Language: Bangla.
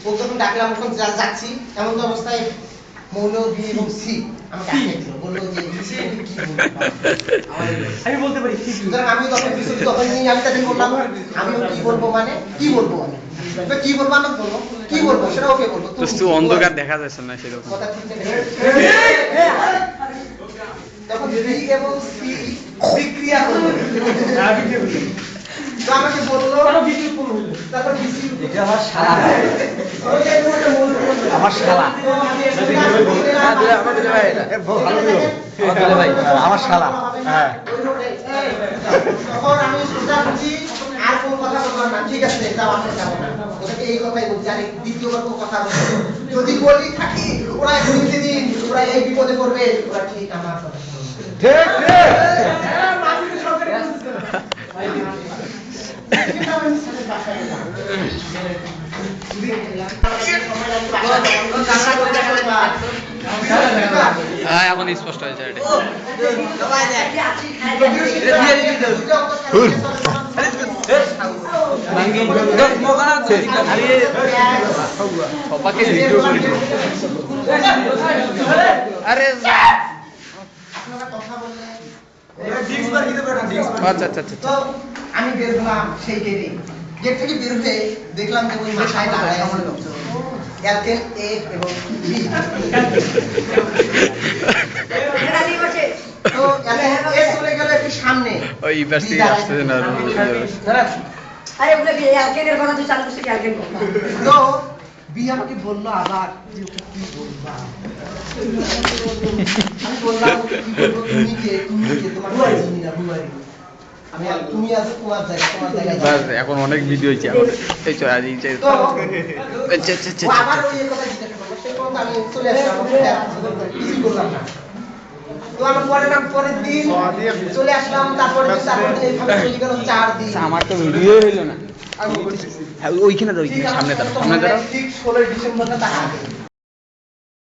ও যখন ডাকলাম তখন যাচ্ছি এমন তো অবস্থায় মৌল বি এবং সি আমাকে ডাকে দিল বললো যে আমি বলতে পারি সুতরাং আমি তখন তখন নিয়ে আমি তাদের বললাম আমিও কি বলবো মানে কি বলবো আমি কি বলবো আমাকে বলবো কি বলবো সেটা ওকে বলবো তো অন্ধকার দেখা যাচ্ছে না সেরকম কথা ঠিক তখন বি এবং সি বিক্রিয়া করবে তো আমাকে বললো তারপর বিসি এটা আমার শালা আমার শালা আমার শালা হ্যাঁ তখন আমি সোজা বুঝি আর কোন কথা বলবো না ঠিক আছে যাও আসলে যাবো না ওটাকে এই কথাই বলছি আর দ্বিতীয়বার কোন কথা বলবো যদি বলি থাকি ওরা ঘুরতে দিন ওরা এই বিপদে পড়বে ওরা ঠিক আমার কথা ঠিক এখন স্পষ্ট হয়েছে আরে আচ্ছা আচ্ছা আচ্ছা তো আমি বের হলাম সেই গেট থেকে বের হয়ে দেখলাম যে ওই মাথায় দাঁড়ায় আমার লোকজন অ্যালকেন এ এবং বি তো অ্যালকেন এ চলে গেল একটু সামনে ওই ইভার থেকে আসছে না আরে ওগুলো কি অ্যালকেনের কথা তুই চালু করছিস অ্যালকেন তো বি আমাকে বললো আবার যে কি বলবা আমি বললাম কি বলবো তুমি কে তোমার চিনি না বুয়ারি আমি তুমি আছো তোমার জায়গায় এখন অনেক ভিডিও হয়েছে আমাদের এই তো আজ এই তো আবার ওই কথা জিজ্ঞাসা করলো সেই পর্যন্ত আমি চলে আসলাম কিছু বললাম না তো আমার পরের দিন চলে আসলাম তারপরে দিন এইভাবে চলে গেল 4 দিন আমার তো ভিডিও হইলো না ওইখানে দাও সামনে দাও ঠিক 16 ডিসেম্বর না তার আগে